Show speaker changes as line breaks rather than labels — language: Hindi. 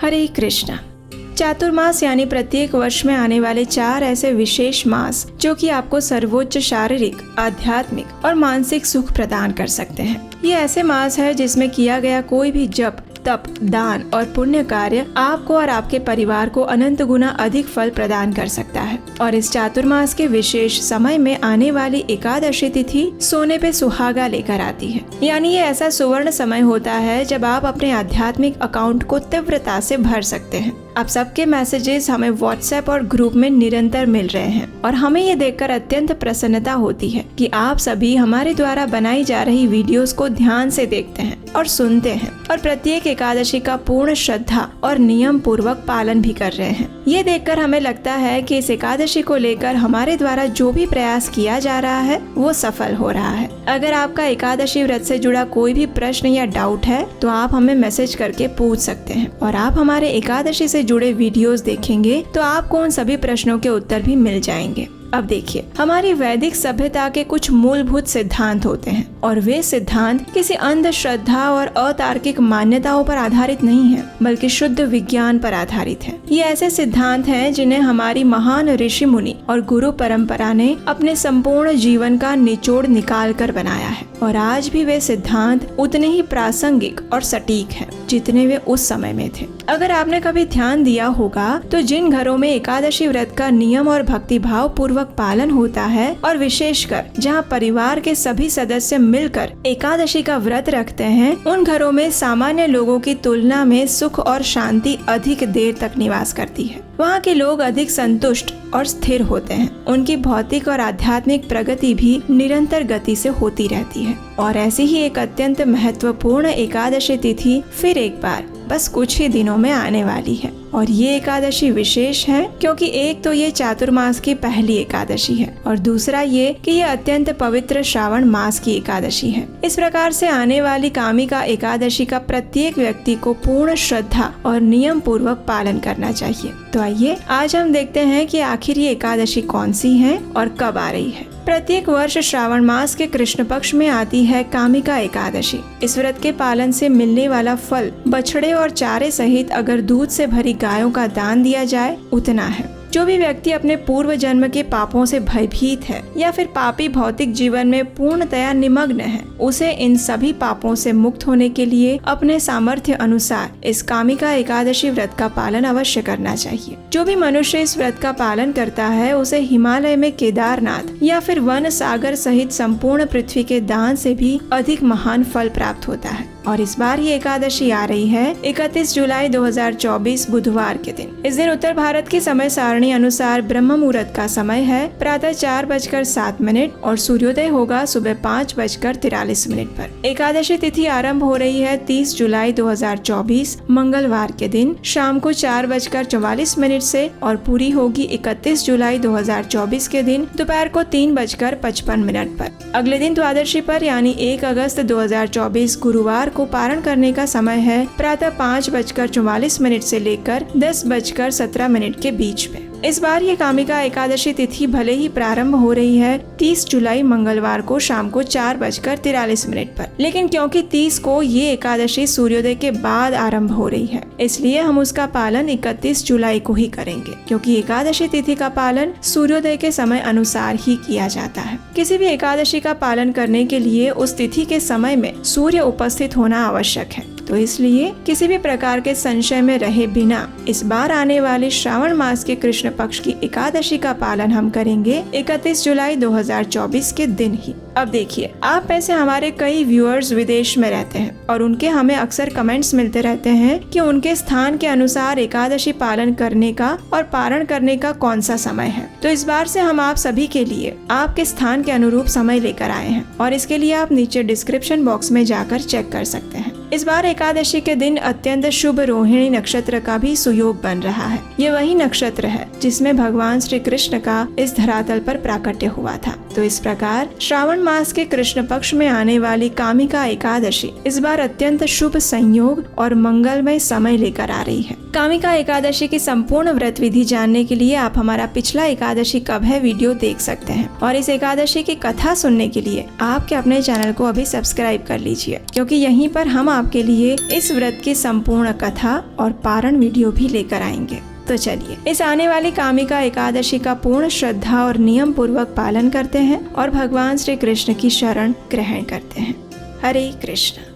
हरे कृष्णा। चातुर्मास यानी प्रत्येक वर्ष में आने वाले 4 ऐसे विशेष मास जो कि आपको सर्वोच्च शारीरिक, आध्यात्मिक और मानसिक सुख प्रदान कर सकते हैं। ये ऐसे मास है जिसमें किया गया कोई भी जप, तप, दान और पुण्य कार्य आपको और आपके परिवार को अनंत गुना अधिक फल प्रदान कर सकता है। और इस चातुर्मास के विशेष समय में आने वाली एकादशी तिथि सोने पे सुहागा लेकर आती है। यानी ये ऐसा सुवर्ण समय होता है जब आप अपने आध्यात्मिक अकाउंट को तीव्रता से भर सकते हैं। आप सबके मैसेजेस हमें व्हाट्सएप और ग्रुप में निरंतर मिल रहे हैं और हमें ये देखकर अत्यंत प्रसन्नता होती है कि आप सभी हमारे द्वारा बनाई जा रही वीडियोस को ध्यान से देखते हैं और सुनते हैं और प्रत्येक एकादशी का पूर्ण श्रद्धा और नियम पूर्वक पालन भी कर रहे हैं। ये देखकर हमें लगता है कि इस एकादशी को लेकर हमारे द्वारा जो भी प्रयास किया जा रहा है वो सफल हो रहा है। अगर आपका एकादशी व्रत से जुड़ा कोई भी प्रश्न या डाउट है तो आप हमें मैसेज करके पूछ सकते हैं और आप हमारे एकादशी से जुड़े वीडियोस देखेंगे तो आपको उन सभी प्रश्नों के उत्तर भी मिल जाएंगे। अब देखिए, हमारी वैदिक सभ्यता के कुछ मूलभूत सिद्धांत होते हैं और वे सिद्धांत किसी अंधश्रद्धा और अतार्किक मान्यताओं पर आधारित नहीं है, बल्कि शुद्ध विज्ञान पर आधारित है। ये ऐसे सिद्धांत हैं जिन्हें हमारी महान ऋषि मुनि और गुरु परंपरा ने अपने संपूर्ण जीवन का निचोड़ निकाल कर बनाया है और आज भी वे सिद्धांत उतने ही प्रासंगिक और सटीक हैं जितने वे उस समय में थे। अगर आपने कभी ध्यान दिया होगा तो जिन घरों में एकादशी व्रत का नियम और भक्ति भाव पूर्वक पालन होता है और विशेषकर जहां परिवार के सभी सदस्य मिलकर एकादशी का व्रत रखते हैं, उन घरों में सामान्य लोगों की तुलना में सुख और शांति अधिक देर तक निवास करती है। वहाँ के लोग अधिक संतुष्ट और स्थिर होते हैं। उनकी भौतिक और आध्यात्मिक प्रगति भी निरंतर गति से होती रहती है। और ऐसी ही एक अत्यंत महत्वपूर्ण एकादशी तिथि फिर एक बार बस कुछ ही दिनों में आने वाली है। और ये एकादशी विशेष है क्योंकि एक तो ये चातुर्मास की पहली एकादशी है और दूसरा ये कि ये अत्यंत पवित्र श्रावण मास की एकादशी है। इस प्रकार से आने वाली कामिका एकादशी का प्रत्येक व्यक्ति को पूर्ण श्रद्धा और नियम पूर्वक पालन करना चाहिए। तो आइए आज हम देखते हैं कि आखिर ये एकादशी कौन सी है और कब आ रही है। प्रत्येक वर्ष श्रावण मास के कृष्ण पक्ष में आती है कामिका एकादशी। इस व्रत के पालन से मिलने वाला फल बछड़े और चारे सहित अगर दूध से भरी गायों का दान दिया जाए उतना है। जो भी व्यक्ति अपने पूर्व जन्म के पापों से भयभीत है या फिर पापी भौतिक जीवन में पूर्णतया निमग्न है, उसे इन सभी पापों से मुक्त होने के लिए अपने सामर्थ्य अनुसार इस कामिका एकादशी व्रत का पालन अवश्य करना चाहिए। जो भी मनुष्य इस व्रत का पालन करता है उसे हिमालय में केदारनाथ या फिर वन सागर सहित संपूर्ण पृथ्वी के दान से भी अधिक महान फल प्राप्त होता है। और इस बार ये एकादशी आ रही है 31 जुलाई 2024 बुधवार के दिन। इस दिन उत्तर भारत की समय सारणी अनुसार ब्रह्म मुहूर्त का समय है प्रातः 4:07 और सूर्योदय होगा सुबह 5:43 पर। एकादशी तिथि आरंभ हो रही है 30 जुलाई 2024 मंगलवार के दिन शाम को 4:44 से और पूरी होगी 31 जुलाई 2024 के दिन दोपहर को 3:55 पर। अगले दिन द्वादशी पर यानी 1 अगस्त 2024 गुरुवार को पारण करने का समय है प्रातः 5:44 से लेकर 10:17 के बीच में। इस बार ये कामिका एकादशी तिथि भले ही प्रारंभ हो रही है 30 जुलाई मंगलवार को शाम को 4:43 पर, लेकिन क्योंकि 30 को ये एकादशी सूर्योदय के बाद आरंभ हो रही है, इसलिए हम उसका पालन 31 जुलाई को ही करेंगे, क्योंकि एकादशी तिथि का पालन सूर्योदय के समय अनुसार ही किया जाता है। किसी भी एकादशी का पालन करने के लिए उस तिथि के समय में सूर्य उपस्थित होना आवश्यक है। तो इसलिए किसी भी प्रकार के संशय में रहे बिना इस बार आने वाले श्रावण मास के कृष्ण पक्ष की एकादशी का पालन हम करेंगे 31 जुलाई 2024 के दिन ही। अब देखिए, आप में से हमारे कई व्यूअर्स विदेश में रहते हैं और उनके हमें अक्सर कमेंट्स मिलते रहते हैं कि उनके स्थान के अनुसार एकादशी पालन करने का और पारण करने का कौन सा समय है। तो इस बार से हम आप सभी के लिए आपके स्थान के अनुरूप समय लेकर आए हैं और इसके लिए आप नीचे डिस्क्रिप्शन बॉक्स में जाकर चेक कर सकते हैं। इस बार एकादशी के दिन अत्यंत शुभ रोहिणी नक्षत्र का भी सुयोग बन रहा है। ये वही नक्षत्र है जिसमें भगवान श्री कृष्ण का इस धरातल पर प्राकट्य हुआ था। तो इस प्रकार श्रावण मास के कृष्ण पक्ष में आने वाली कामिका एकादशी इस बार अत्यंत शुभ संयोग और मंगलमय समय लेकर आ रही है। कामिका एकादशी की संपूर्ण व्रत विधि जानने के लिए आप हमारा पिछला एकादशी कब है वीडियो देख सकते हैं और इस एकादशी की कथा सुनने के लिए आपके अपने चैनल को अभी सब्सक्राइब कर लीजिए, क्योंकि यहीं पर हम आपके लिए इस व्रत की संपूर्ण कथा और पारण वीडियो भी लेकर आएंगे। तो चलिए इस आने वाली कामिका एकादशी का पूर्ण श्रद्धा और नियम पूर्वक पालन करते हैं और भगवान श्री कृष्ण की शरण ग्रहण करते हैं। हरे कृष्ण।